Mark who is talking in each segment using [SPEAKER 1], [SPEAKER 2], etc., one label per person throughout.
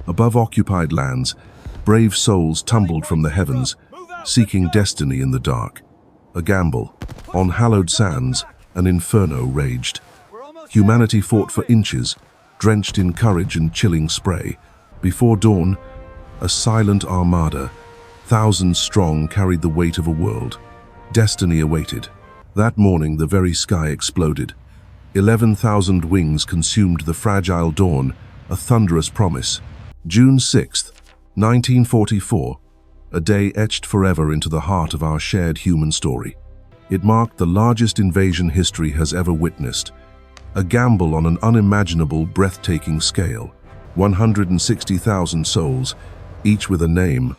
[SPEAKER 1] Above occupied lands, brave souls tumbled from the heavens, seeking destiny in the dark. A gamble. On hallowed sands, an inferno raged. Humanity fought for inches, drenched in courage and chilling spray. Before dawn, a silent armada, thousands strong, carried the weight of a world. Destiny awaited. That morning, the very sky exploded. 11,000 wings consumed the fragile dawn, a thunderous promise. June 6, 1944, a day etched forever into the heart of our shared human story. It marked the largest invasion history has ever witnessed. A gamble on an unimaginable, breathtaking scale. 160,000 souls, each with a name,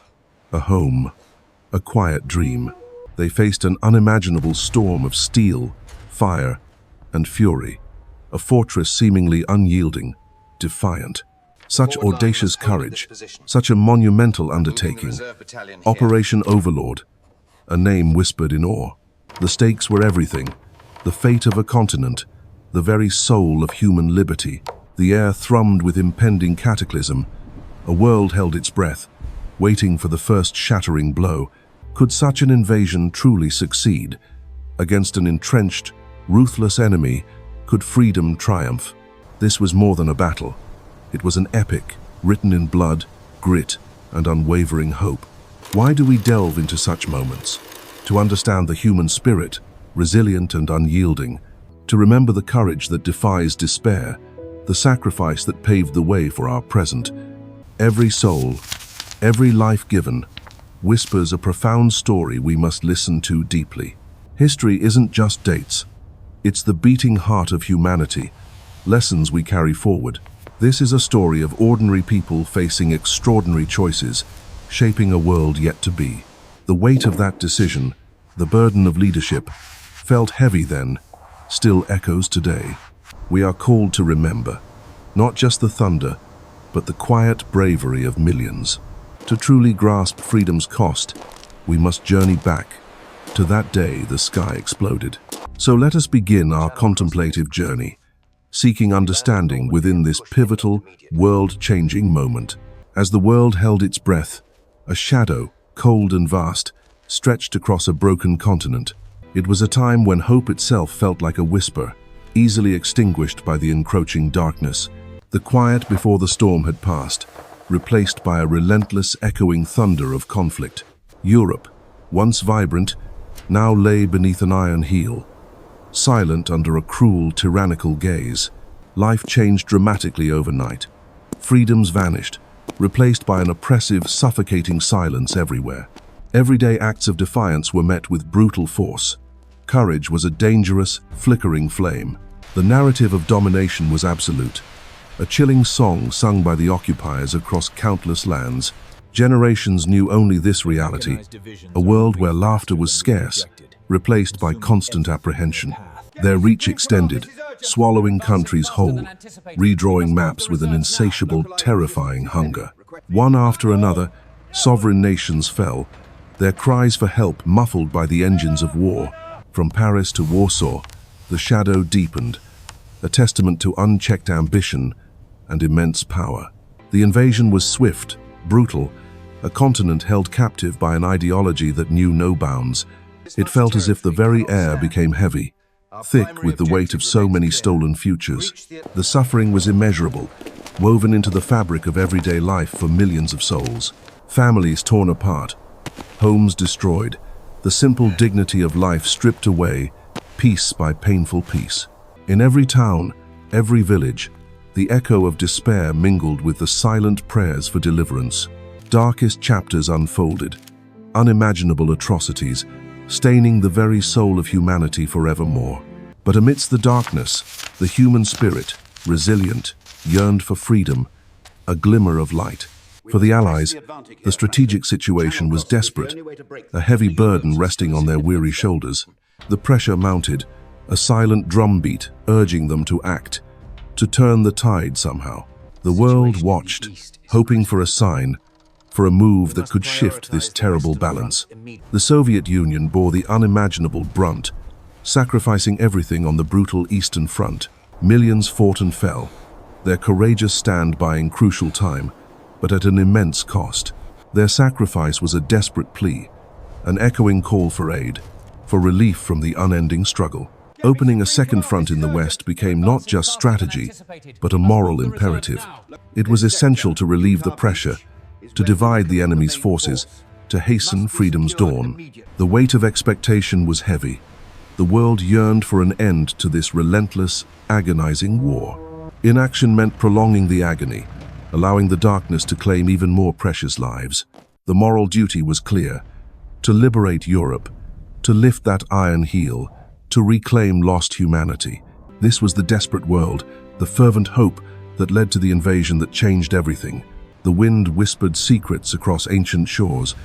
[SPEAKER 1] a home, a quiet dream. They faced an unimaginable storm of steel, fire, and fury. A fortress seemingly unyielding, defiant. Such audacious courage, such a monumental undertaking. Operation Overlord, a name whispered in awe. The stakes were everything. The fate of a continent, the very soul of human liberty. The air thrummed with impending cataclysm. A world held its breath, waiting for the first shattering blow. Could such an invasion truly succeed? Against an entrenched, ruthless enemy, could freedom triumph? This was more than a battle. It was an epic, written in blood, grit, and unwavering hope. Why do we delve into such moments? To understand the human spirit, resilient and unyielding. To remember the courage that defies despair, the sacrifice that paved the way for our present. Every soul, every life given, whispers a profound story we must listen to deeply. History isn't just dates. It's the beating heart of humanity, lessons we carry forward. This is a story of ordinary people facing extraordinary choices, shaping a world yet to be. The weight of that decision, the burden of leadership, felt heavy then, still echoes today. We are called to remember, not just the thunder, but the quiet bravery of millions. To truly grasp freedom's cost, we must journey back to that day the sky exploded. So let us begin our contemplative journey, seeking understanding within this pivotal, world-changing moment. As the world held its breath, a shadow, cold and vast, stretched across a broken continent. It was a time when hope itself felt like a whisper, easily extinguished by the encroaching darkness. The quiet before the storm had passed, replaced by a relentless, echoing thunder of conflict. Europe, once vibrant, now lay beneath an iron heel. Silent under a cruel, tyrannical gaze, life changed dramatically overnight. Freedoms vanished, replaced by an oppressive, suffocating silence everywhere. Everyday acts of defiance were met with brutal force. Courage was a dangerous, flickering flame. The narrative of domination was absolute. A chilling song sung by the occupiers across countless lands. Generations knew only this reality, a world where laughter was scarce, replaced by constant apprehension. Their reach extended, swallowing countries whole, redrawing maps with an insatiable, terrifying hunger. One after another, sovereign nations fell, their cries for help muffled by the engines of war. From Paris to Warsaw, the shadow deepened, a testament to unchecked ambition and immense power. The invasion was swift, brutal, a continent held captive by an ideology that knew no bounds. It felt as if the very air became heavy, thick with the weight of so many stolen futures. The suffering was immeasurable, woven into the fabric of everyday life for millions of souls. Families torn apart, homes destroyed, the simple dignity of life stripped away, piece by painful piece. In every town, every village, the echo of despair mingled with the silent prayers for deliverance. Darkest chapters unfolded, unimaginable atrocities, staining the very soul of humanity forevermore. But amidst the darkness, the human spirit, resilient, yearned for freedom, a glimmer of light. For the Allies, the strategic situation was desperate, a heavy burden resting on their weary shoulders. The pressure mounted, a silent drumbeat urging them to act, to turn the tide somehow. The world watched, hoping for a sign, for a move that could shift this terrible balance. The Soviet Union bore the unimaginable brunt, sacrificing everything on the brutal Eastern Front. Millions fought and fell, their courageous stand buying crucial time. but at an immense cost. Their sacrifice was a desperate plea, an echoing call for aid, for relief from the unending struggle. Opening a second front in the West became not just strategy, but a moral imperative. It was essential to relieve the pressure, to divide the enemy's forces, to hasten freedom's dawn. The weight of expectation was heavy. The world yearned for an end to this relentless, agonizing war. Inaction meant prolonging the agony, allowing the darkness to claim even more precious lives. The moral duty was clear: to liberate Europe, to lift that iron heel, to reclaim lost humanity. This was the desperate world, the fervent hope that led to the invasion that changed everything. The wind whispered secrets across ancient shores,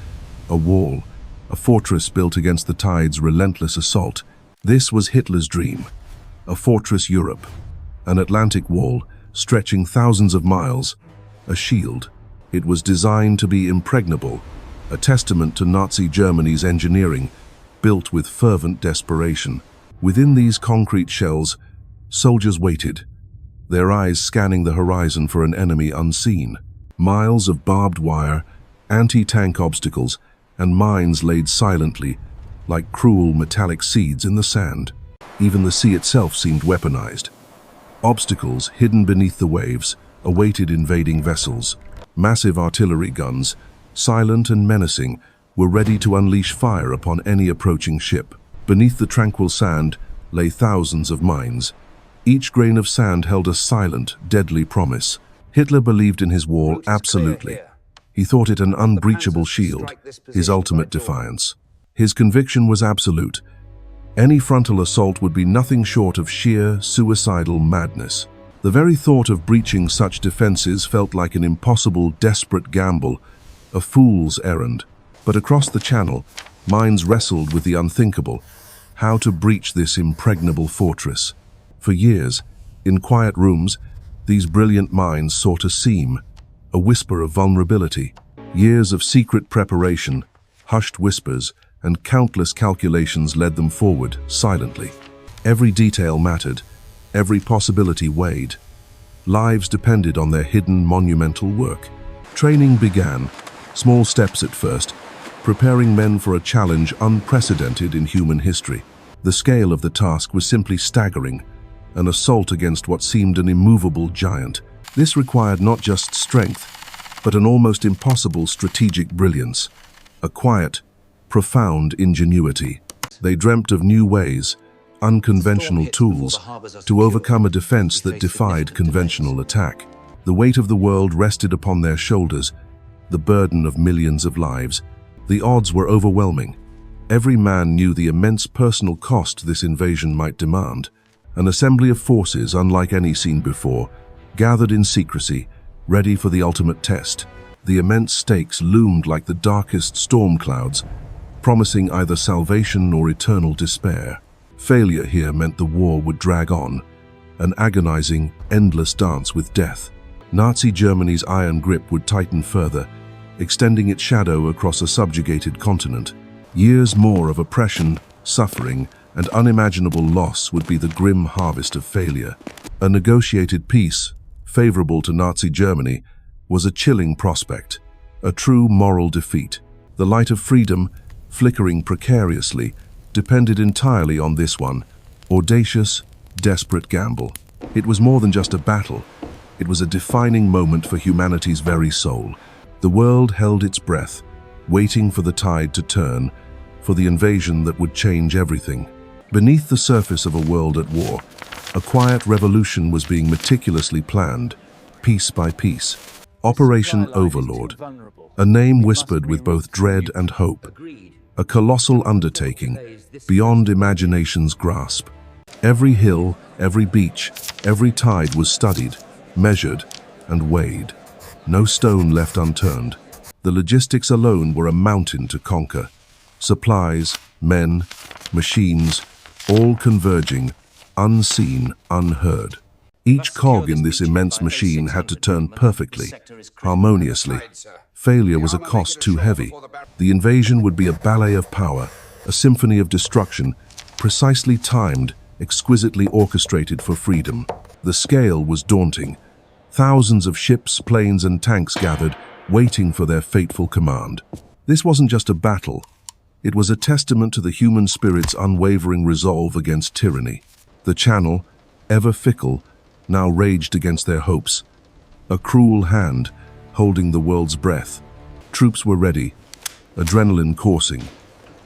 [SPEAKER 1] a wall, a fortress built against the tide's relentless assault. This was Hitler's dream, a fortress Europe, an Atlantic wall stretching thousands of miles, a shield. It was designed to be impregnable, a testament to Nazi Germany's engineering, built with fervent desperation. Within these concrete shells, soldiers waited, their eyes scanning the horizon for an enemy unseen. Miles of barbed wire, anti-tank obstacles, and mines laid silently, like cruel metallic seeds in the sand. Even the sea itself seemed weaponized. Obstacles hidden beneath the waves awaited invading vessels. Massive artillery guns, silent and menacing, were ready to unleash fire upon any approaching ship. Beneath the tranquil sand lay thousands of mines. Each grain of sand held a silent, deadly promise. Hitler believed in his wall absolutely. He thought it an unbreachable shield, his ultimate defiance. His conviction was absolute. Any frontal assault would be nothing short of sheer, suicidal madness. The very thought of breaching such defenses felt like an impossible, desperate gamble, a fool's errand. But across the Channel, minds wrestled with the unthinkable: how to breach this impregnable fortress. For years, in quiet rooms, these brilliant minds sought a seam, a whisper of vulnerability. Years of secret preparation, hushed whispers, and countless calculations led them forward, silently. Every detail mattered, every possibility weighed. Lives depended on their hidden, monumental work. Training began, small steps at first, preparing men for a challenge unprecedented in human history. The scale of the task was simply staggering, an assault against what seemed an immovable giant. This required not just strength, but an almost impossible strategic brilliance, a quiet, profound ingenuity. They dreamt of new ways, unconventional tools, to overcome a defense that defied conventional attack. The weight of the world rested upon their shoulders, the burden of millions of lives. The odds were overwhelming. Every man knew the immense personal cost this invasion might demand. An assembly of forces unlike any seen before, gathered in secrecy, ready for the ultimate test. The immense stakes loomed like the darkest storm clouds, promising either salvation or eternal despair. Failure here meant the war would drag on, an agonizing, endless dance with death. Nazi Germany's iron grip would tighten further, extending its shadow across a subjugated continent. Years more of oppression, suffering, and unimaginable loss would be the grim harvest of failure. A negotiated peace, favorable to Nazi Germany, was a chilling prospect, a true moral defeat. The light of freedom, flickering precariously, depended entirely on this one, audacious, desperate gamble. It was more than just a battle. It was a defining moment for humanity's very soul. The world held its breath, waiting for the tide to turn, for the invasion that would change everything. Beneath the surface of a world at war, a quiet revolution was being meticulously planned, piece by piece. Operation Overlord, a name whispered with both dread and hope. A colossal undertaking, beyond imagination's grasp. Every hill, every beach, every tide was studied, measured, and weighed. No stone left unturned. The logistics alone were a mountain to conquer. Supplies, men, machines, all converging, unseen, unheard. Each cog in this immense machine had to turn perfectly, harmoniously. Failure was a cost too heavy. The invasion would be a ballet of power, a symphony of destruction, precisely timed, exquisitely orchestrated for freedom. The scale was daunting. Thousands of ships, planes, and tanks gathered, waiting for their fateful command. This wasn't just a battle. It was a testament to the human spirit's unwavering resolve against tyranny. The Channel, ever fickle, now raged against their hopes. A cruel hand, holding the world's breath. Troops were ready, adrenaline coursing,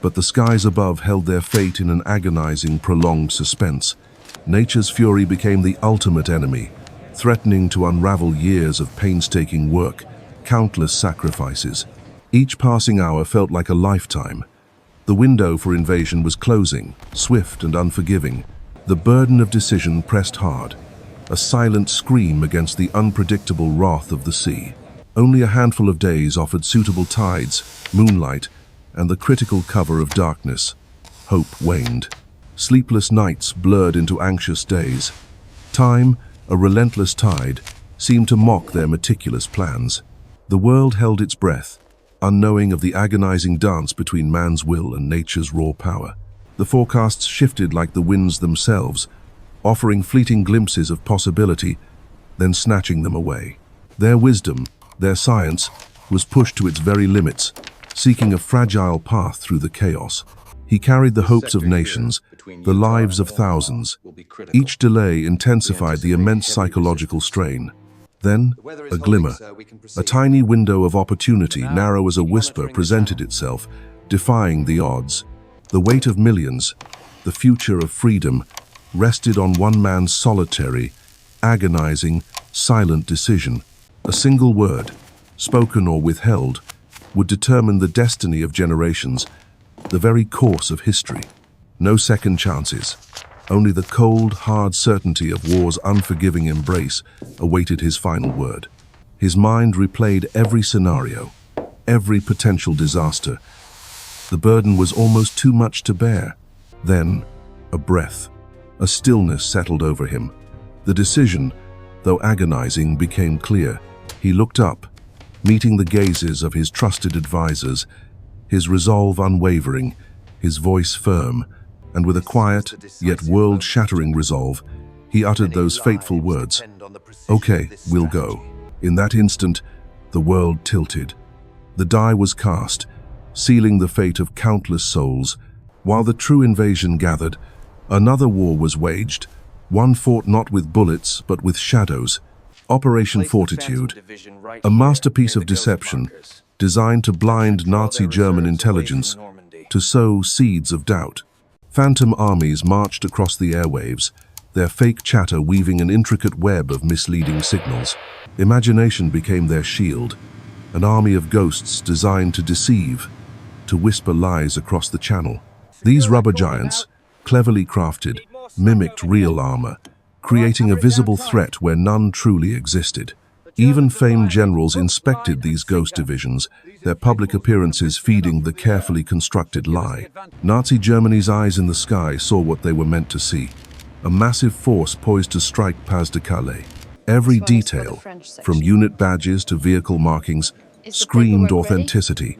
[SPEAKER 1] but the skies above held their fate in an agonizing, prolonged suspense. Nature's fury became the ultimate enemy, threatening to unravel years of painstaking work, countless sacrifices. Each passing hour felt like a lifetime. The window for invasion was closing, swift and unforgiving. The burden of decision pressed hard, a silent scream against the unpredictable wrath of the sea. Only a handful of days offered suitable tides, moonlight, and the critical cover of darkness. Hope waned. Sleepless nights blurred into anxious days. Time, a relentless tide, seemed to mock their meticulous plans. The world held its breath, unknowing of the agonizing dance between man's will and nature's raw power. The forecasts shifted like the winds themselves, offering fleeting glimpses of possibility, then snatching them away. Their wisdom, their science, was pushed to its very limits, seeking a fragile path through the chaos. He carried the hopes of nations, the lives of thousands. Each delay intensified the immense psychological strain. Then, a glimmer, a tiny window of opportunity, narrow as a whisper, presented itself, defying the odds. The weight of millions, the future of freedom, rested on one man's solitary, agonizing, silent decision. A single word, spoken or withheld, would determine the destiny of generations, the very course of history. No second chances. Only the cold, hard certainty of war's unforgiving embrace awaited his final word. His mind replayed every scenario, every potential disaster. The burden was almost too much to bear. Then, a breath, a stillness settled over him. The decision, though agonizing, became clear. He looked up, meeting the gazes of his trusted advisors, his resolve unwavering, his voice firm, and with a quiet, yet world-shattering resolve, he uttered those fateful words, "Okay, we'll go." In that instant, the world tilted. The die was cast, sealing the fate of countless souls. While the true invasion gathered, another war was waged, one fought not with bullets, but with shadows. Operation Fortitude, a masterpiece of deception designed to blind Nazi German intelligence, to sow seeds of doubt. Phantom armies marched across the airwaves, their fake chatter weaving an intricate web of misleading signals. Imagination became their shield, an army of ghosts designed to deceive, to whisper lies across the Channel. These rubber giants, cleverly crafted, mimicked real armor, creating a visible threat where none truly existed. Even famed generals inspected these ghost divisions, their public appearances feeding the carefully constructed lie. Nazi Germany's eyes in the sky saw what they were meant to see. A massive force poised to strike Pas-de-Calais. Every detail, from unit badges to vehicle markings, screamed authenticity.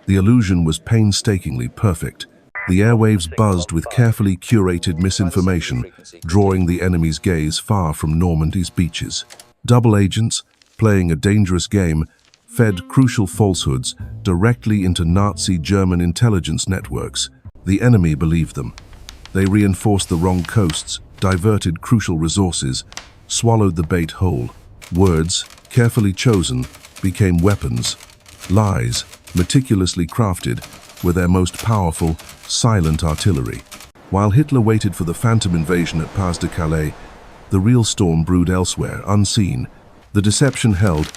[SPEAKER 1] The illusion was painstakingly perfect. The airwaves buzzed with carefully curated misinformation, drawing the enemy's gaze far from Normandy's beaches. Double agents, playing a dangerous game, fed crucial falsehoods directly into Nazi German intelligence networks. The enemy believed them. They reinforced the wrong coasts, diverted crucial resources, swallowed the bait whole. Words, carefully chosen, became weapons. Lies, meticulously crafted, were their most powerful, silent artillery. While Hitler waited for the phantom invasion at Pas-de-Calais, the real storm brewed elsewhere, unseen. The deception held,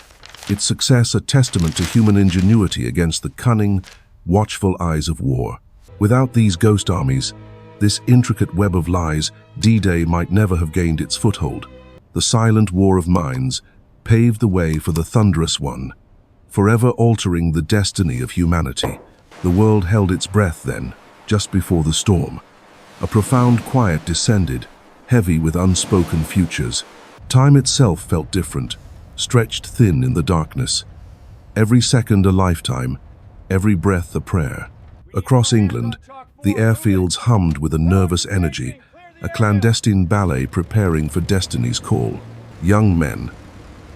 [SPEAKER 1] its success a testament to human ingenuity against the cunning, watchful eyes of war. Without these ghost armies, this intricate web of lies, D-Day might never have gained its foothold. The silent war of minds paved the way for the thunderous one, forever altering the destiny of humanity. The world held its breath then, just before the storm. A profound quiet descended, heavy with unspoken futures. Time itself felt different, stretched thin in the darkness. Every second a lifetime, every breath a prayer. Across England, the airfields hummed with a nervous energy, a clandestine ballet preparing for destiny's call. Young men,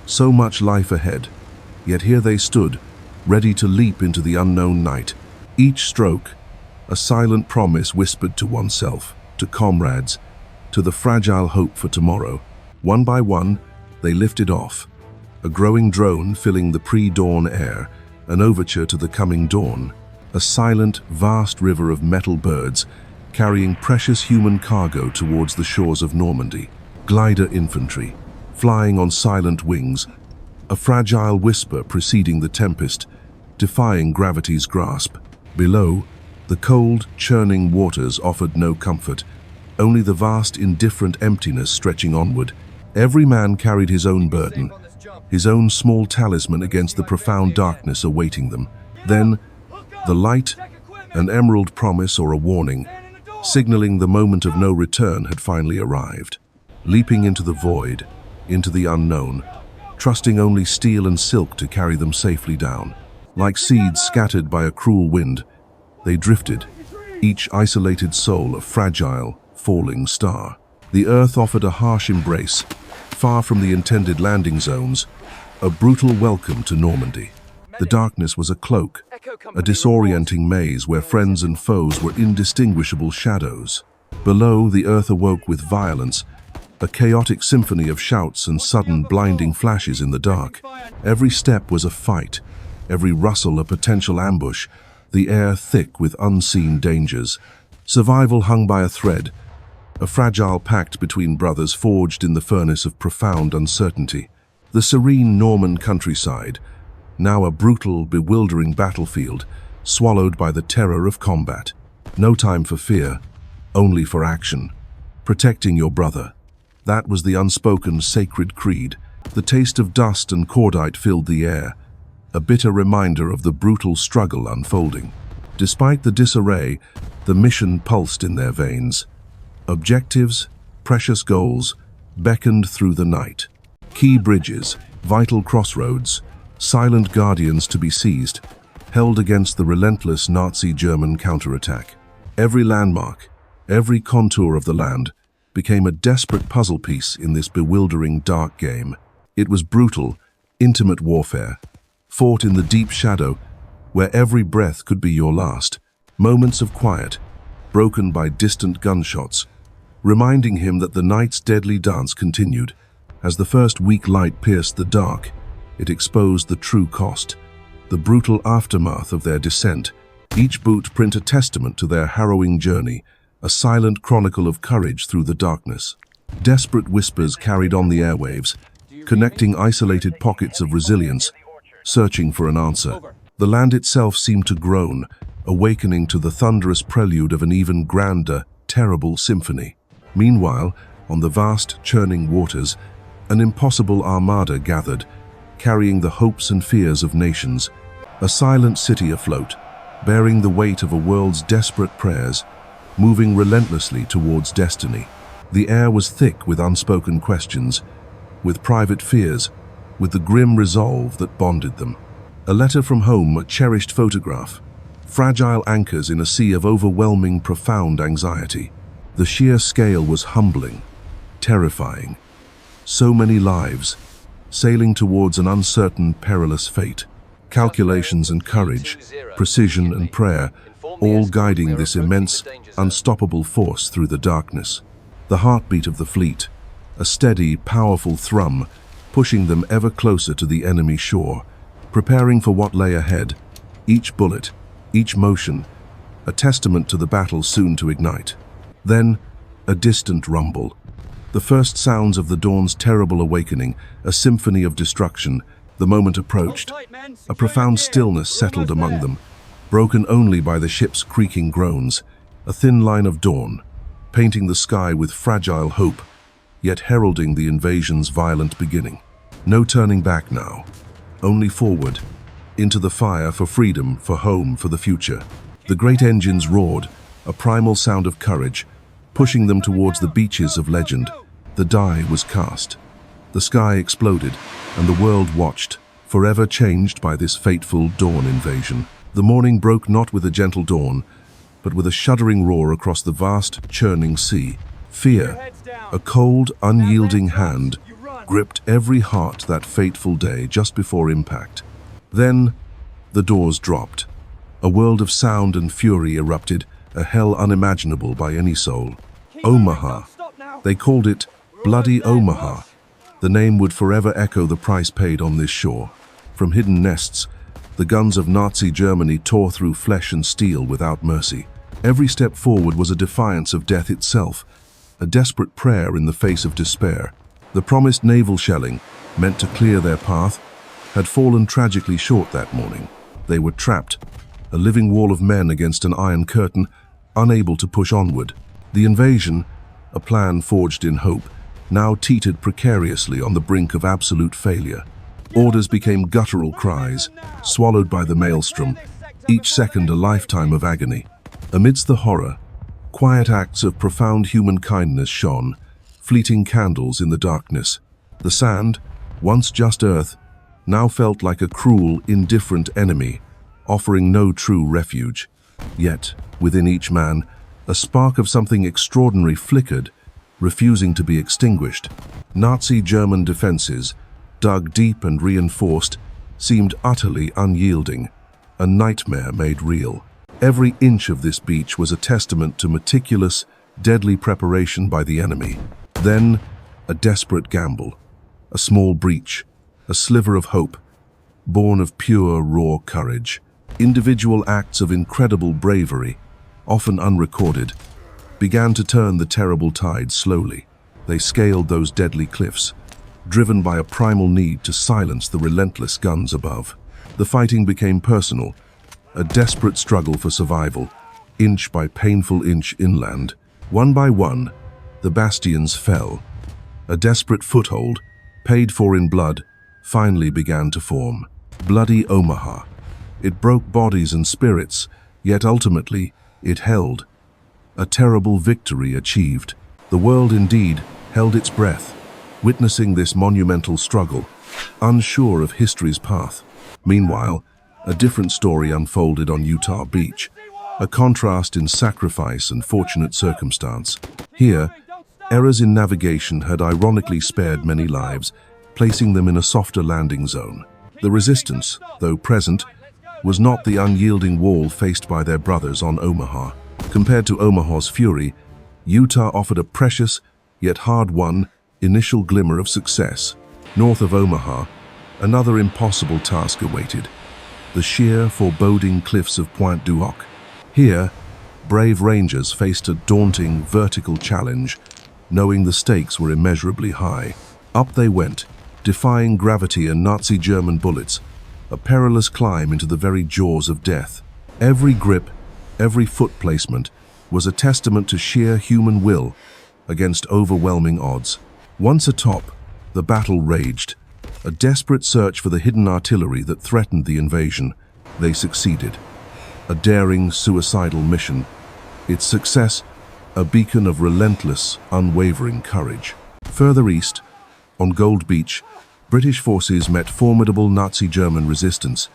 [SPEAKER 1] So much life ahead, yet here they stood, ready to leap into the unknown night. Each stroke, a silent promise whispered to oneself, to comrades, to the fragile hope for tomorrow. One by one, they lifted off, a growing drone filling the pre-dawn air, an overture to the coming dawn, a silent, vast river of metal birds carrying precious human cargo towards the shores of Normandy. Glider infantry, flying on silent wings, a fragile whisper preceding the tempest, defying gravity's grasp. Below, the cold, churning waters offered no comfort, only the vast, indifferent emptiness stretching onward. Every man carried his own burden, his own small talisman against the profound darkness awaiting them. Then, the light, an emerald promise or a warning, signaling the moment of no return had finally arrived. Leaping into the void, into the unknown, trusting only steel and silk to carry them safely down. Like seeds scattered by a cruel wind, they drifted, each isolated soul a fragile, falling star. The earth offered a harsh embrace, far from the intended landing zones, a brutal welcome to Normandy. The darkness was a cloak, a disorienting maze where friends and foes were indistinguishable shadows. Below, the earth awoke with violence, a chaotic symphony of shouts and sudden blinding flashes in the dark. Every step was a fight, every rustle a potential ambush, the air thick with unseen dangers. Survival hung by a thread, a fragile pact between brothers forged in the furnace of profound uncertainty. The serene Norman countryside, now a brutal, bewildering battlefield, swallowed by the terror of combat. No time for fear, only for action. Protecting your brother. That was the unspoken sacred creed. The taste of dust and cordite filled the air, a bitter reminder of the brutal struggle unfolding. Despite the disarray, the mission pulsed in their veins. Objectives, precious goals, beckoned through the night. Key bridges, vital crossroads, silent guardians to be seized, held against the relentless Nazi German counterattack. Every landmark, every contour of the land, became a desperate puzzle piece in this bewildering dark game. It was brutal, intimate warfare, fought in the deep shadow, where every breath could be your last. Moments of quiet, broken by distant gunshots, reminding him that the night's deadly dance continued. As the first weak light pierced the dark, it exposed the true cost, the brutal aftermath of their descent. Each boot print a testament to their harrowing journey, a silent chronicle of courage through the darkness. Desperate whispers carried on the airwaves, connecting isolated pockets of resilience, searching for an answer. The land itself seemed to groan, awakening to the thunderous prelude of an even grander, terrible symphony. Meanwhile, on the vast, churning waters, an impossible armada gathered, carrying the hopes and fears of nations. A silent city afloat, bearing the weight of a world's desperate prayers, moving relentlessly towards destiny. The air was thick with unspoken questions, with private fears, with the grim resolve that bonded them. A letter from home, a cherished photograph, fragile anchors in a sea of overwhelming, profound anxiety. The sheer scale was humbling, terrifying. So many lives, sailing towards an uncertain, perilous fate. Calculations and courage, precision and prayer, all guiding this immense, unstoppable force through the darkness. The heartbeat of the fleet, a steady, powerful thrum, pushing them ever closer to the enemy shore, preparing for what lay ahead. Each bullet, each motion, a testament to the battle soon to ignite. Then, a distant rumble. The first sounds of the dawn's terrible awakening, a symphony of destruction. The moment approached. A profound stillness settled among them, broken only by the ship's creaking groans. A thin line of dawn, painting the sky with fragile hope, yet heralding the invasion's violent beginning. No turning back now, only forward, into the fire for freedom, for home, for the future. The great engines roared, a primal sound of courage, pushing them towards the beaches of legend. The die was cast. The sky exploded, and the world watched, forever changed by this fateful dawn invasion. The morning broke not with a gentle dawn, but with a shuddering roar across the vast, churning sea. Fear, a cold, unyielding hand, gripped every heart that fateful day just before impact. Then, the doors dropped. A world of sound and fury erupted, a hell unimaginable by any soul. Omaha. They called it Bloody Omaha. The name would forever echo the price paid on this shore. From hidden nests, the guns of Nazi Germany tore through flesh and steel without mercy. Every step forward was a defiance of death itself, a desperate prayer in the face of despair. The promised naval shelling, meant to clear their path, had fallen tragically short that morning. They were trapped, a living wall of men against an iron curtain, unable to push onward. The invasion, a plan forged in hope, now teetered precariously on the brink of absolute failure. Orders became guttural cries, swallowed by the maelstrom, each second a lifetime of agony. Amidst the horror, quiet acts of profound human kindness shone, fleeting candles in the darkness. The sand, once just earth, now felt like a cruel, indifferent enemy, offering no true refuge. Yet, within each man, a spark of something extraordinary flickered, refusing to be extinguished. Nazi German defenses, dug deep and reinforced, seemed utterly unyielding, a nightmare made real. Every inch of this beach was a testament to meticulous, deadly preparation by the enemy. Then, a desperate gamble, a small breach, a sliver of hope, born of pure, raw courage. Individual acts of incredible bravery, often unrecorded, began to turn the terrible tide slowly. They scaled those deadly cliffs, driven by a primal need to silence the relentless guns above. The fighting became personal, a desperate struggle for survival, inch by painful inch inland. One by one, the bastions fell. A desperate foothold, paid for in blood, finally began to form. Bloody Omaha. It broke bodies and spirits, yet ultimately it held. A terrible victory achieved. The world indeed held its breath, witnessing this monumental struggle, unsure of history's path. Meanwhile, a different story unfolded on Omaha Beach, a contrast in sacrifice and fortunate circumstance. Here, errors in navigation had ironically spared many lives, placing them in a softer landing zone. The resistance, though present, was not the unyielding wall faced by their brothers on Omaha. Compared to Omaha's fury, Utah offered a precious, yet hard-won, initial glimmer of success. North of Omaha, another impossible task awaited: the sheer, foreboding cliffs of Pointe du Hoc. Here, brave rangers faced a daunting, vertical challenge, knowing the stakes were immeasurably high. Up they went, defying gravity and Nazi German bullets, a perilous climb into the very jaws of death. Every grip, every foot placement, was a testament to sheer human will against overwhelming odds. Once atop, the battle raged, a desperate search for the hidden artillery that threatened the invasion. They succeeded. A daring, suicidal mission. Its success, a beacon of relentless, unwavering courage. Further east, on Gold Beach, British forces met formidable Nazi German resistance,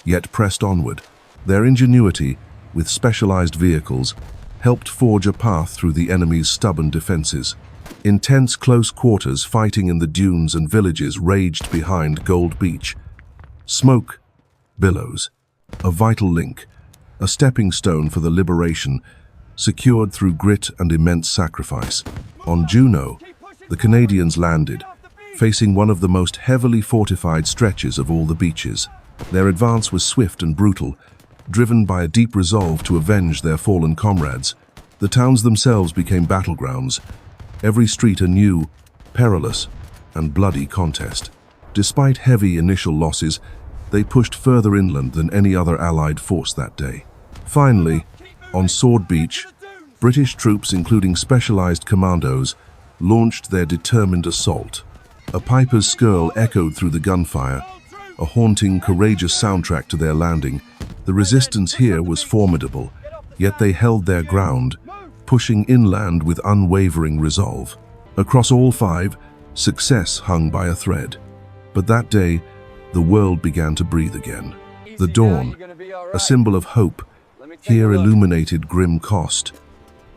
[SPEAKER 1] yet pressed onward. Their ingenuity, with specialized vehicles, helped forge a path through the enemy's stubborn defenses. Intense close-quarters fighting in the dunes and villages raged behind Gold Beach. Smoke, billows, a vital link, a stepping stone for the liberation, secured through grit and immense sacrifice. On Juno, the Canadians landed, facing one of the most heavily fortified stretches of all the beaches. Their advance was swift and brutal, driven by a deep resolve to avenge their fallen comrades. The towns themselves became battlegrounds, every street a new, perilous, and bloody contest. Despite heavy initial losses, they pushed further inland than any other Allied force that day. Finally, on Sword Beach, British troops, including specialized commandos, launched their determined assault. A piper's skirl echoed through the gunfire, a haunting, courageous soundtrack to their landing. The resistance here was formidable, yet they held their ground, pushing inland with unwavering resolve. Across all five, success hung by a thread. But that day, the world began to breathe again. The dawn, a symbol of hope, here illuminated grim cost.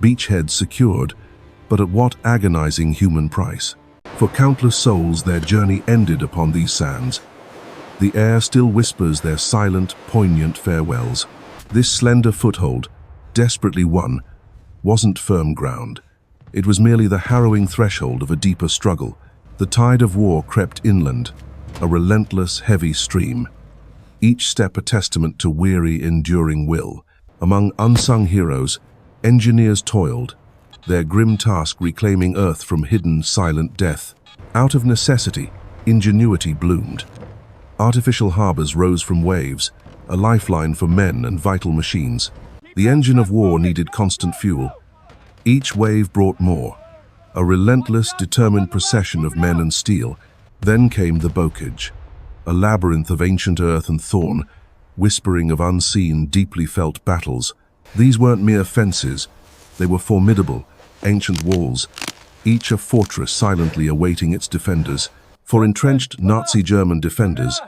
[SPEAKER 1] Beachheads secured, but at what agonizing human price? For countless souls, their journey ended upon these sands. The air still whispers their silent, poignant farewells. This slender foothold, desperately won, wasn't firm ground. It was merely the harrowing threshold of a deeper struggle. The tide of war crept inland, a relentless, heavy stream. Each step a testament to weary, enduring will. Among unsung heroes, engineers toiled, their grim task reclaiming Earth from hidden, silent death. Out of necessity, ingenuity bloomed. Artificial harbors rose from waves, a lifeline for men and vital machines. The engine of war needed constant fuel. Each wave brought more, a relentless, determined procession of men and steel. Then came the bocage, a labyrinth of ancient earth and thorn, whispering of unseen, deeply felt battles. These weren't mere fences, they were formidable, ancient walls, each a fortress silently awaiting its defenders. For entrenched Nazi German defenders,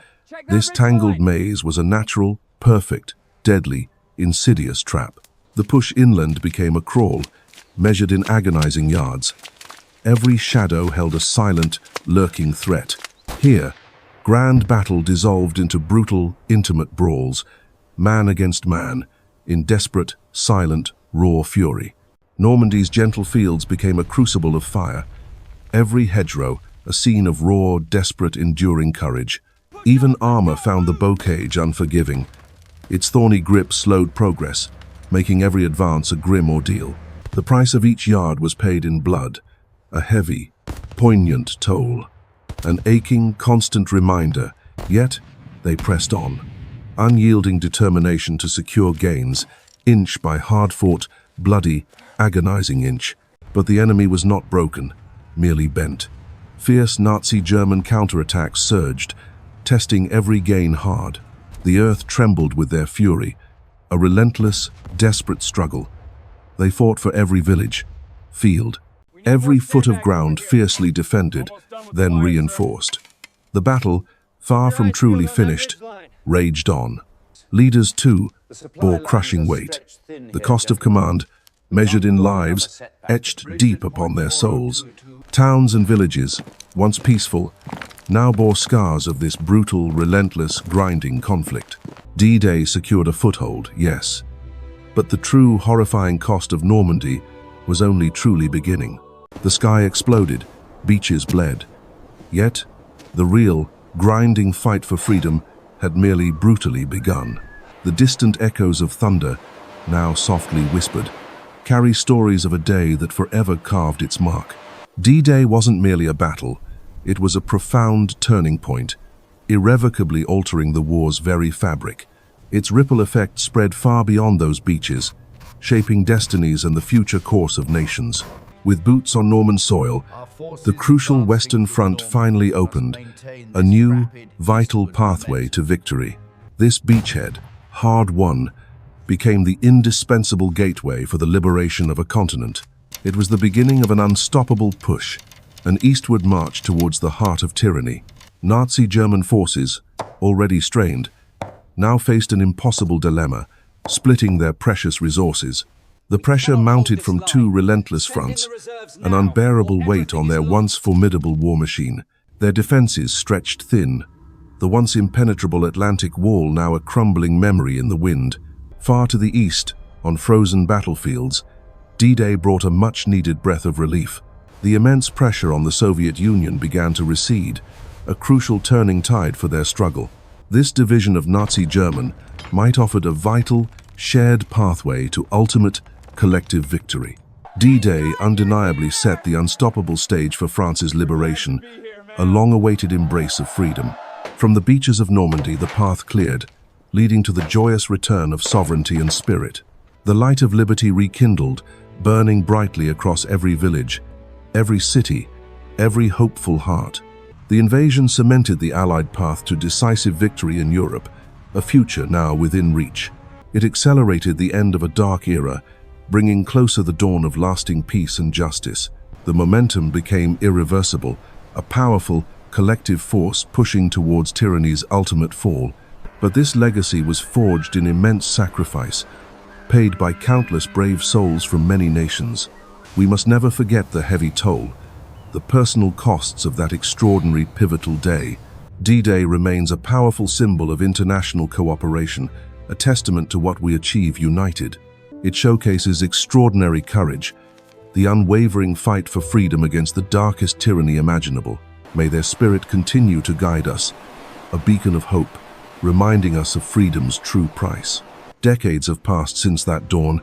[SPEAKER 1] this tangled maze was a natural, perfect, deadly, insidious trap. The push inland became a crawl, measured in agonizing yards. Every shadow held a silent, lurking threat. Here, grand battle dissolved into brutal, intimate brawls, man against man, in desperate, silent, raw fury. Normandy's gentle fields became a crucible of fire. Every hedgerow, a scene of raw, desperate, enduring courage. Even armor found the bocage unforgiving. Its thorny grip slowed progress, making every advance a grim ordeal. The price of each yard was paid in blood, a heavy, poignant toll. An aching, constant reminder, yet they pressed on. Unyielding determination to secure gains, inch by hard-fought, bloody, agonizing inch. But the enemy was not broken, merely bent. Fierce Nazi German counterattacks surged, testing every gain hard. The earth trembled with their fury, a relentless, desperate struggle. They fought for every village, field, every foot of ground fiercely defended, then reinforced. The battle, far from truly finished, raged on. Leaders, too, bore crushing weight. The cost of command, measured in lives, etched deep upon their souls. Towns and villages, once peaceful, now bore scars of this brutal, relentless, grinding conflict. D-Day secured a foothold, yes, but the true, horrifying cost of Normandy was only truly beginning. The sky exploded, beaches bled. Yet, the real, grinding fight for freedom had merely brutally begun. The distant echoes of thunder, now softly whispered, carry stories of a day that forever carved its mark. D-Day wasn't merely a battle, it was a profound turning point, irrevocably altering the war's very fabric. Its ripple effect spread far beyond those beaches, shaping destinies and the future course of nations. With boots on Norman soil, the crucial Western Front finally opened, a new, vital pathway to victory. This beachhead, hard-won, became the indispensable gateway for the liberation of a continent. It was the beginning of an unstoppable push, an eastward march towards the heart of tyranny. Nazi German forces, already strained, now faced an impossible dilemma, splitting their precious resources. The pressure mounted from two relentless fronts, an unbearable weight on their once formidable war machine. Their defenses stretched thin, the once impenetrable Atlantic wall now a crumbling memory in the wind. Far to the east, on frozen battlefields, D-Day brought a much-needed breath of relief. The immense pressure on the Soviet Union began to recede, a crucial turning tide for their struggle. This division of Nazi German might offer a vital, shared pathway to ultimate, collective victory. D-Day undeniably set the unstoppable stage for France's liberation, a long-awaited embrace of freedom. From the beaches of Normandy, the path cleared, leading to the joyous return of sovereignty and spirit. The light of liberty rekindled, burning brightly across every village, every city, every hopeful heart. The invasion cemented the Allied path to decisive victory in Europe, a future now within reach. It accelerated the end of a dark era, bringing closer the dawn of lasting peace and justice. The momentum became irreversible, a powerful, collective force pushing towards tyranny's ultimate fall. But this legacy was forged in immense sacrifice, paid by countless brave souls from many nations. We must never forget the heavy toll, the personal costs of that extraordinary pivotal day. D-Day remains a powerful symbol of international cooperation, a testament to what we achieve united. It showcases extraordinary courage, the unwavering fight for freedom against the darkest tyranny imaginable. May their spirit continue to guide us, a beacon of hope, reminding us of freedom's true price. Decades have passed since that dawn,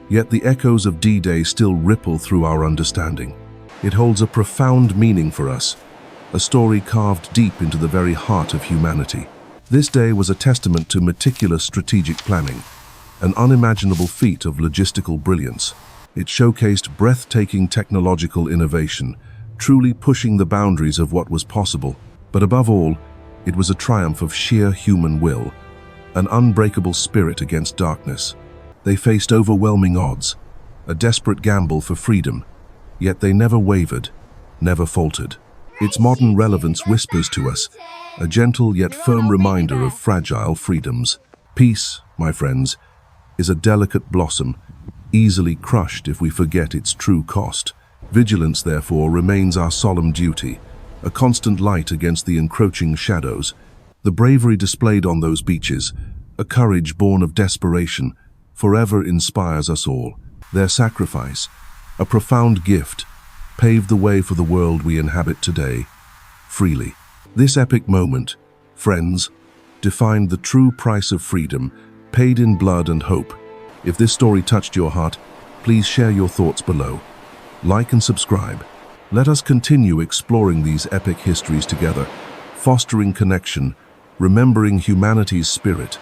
[SPEAKER 1] yet the echoes of D-Day still ripple through our understanding. It holds a profound meaning for us, a story carved deep into the very heart of humanity. This day was a testament to meticulous strategic planning, an unimaginable feat of logistical brilliance. It showcased breathtaking technological innovation, truly pushing the boundaries of what was possible. But above all, it was a triumph of sheer human will, an unbreakable spirit against darkness. They faced overwhelming odds, a desperate gamble for freedom, yet they never wavered, never faltered. Its modern relevance whispers to us, a gentle yet firm reminder of fragile freedoms. Peace, my friends, is a delicate blossom, easily crushed if we forget its true cost. Vigilance, therefore, remains our solemn duty, a constant light against the encroaching shadows. The bravery displayed on those beaches, a courage born of desperation, forever inspires us all. Their sacrifice, a profound gift, paved the way for the world we inhabit today, freely. This epic moment, friends, defined the true price of freedom, paid in blood and hope. If this story touched your heart, please share your thoughts below. Like and subscribe. Let us continue exploring these epic histories together, fostering connection, remembering humanity's spirit,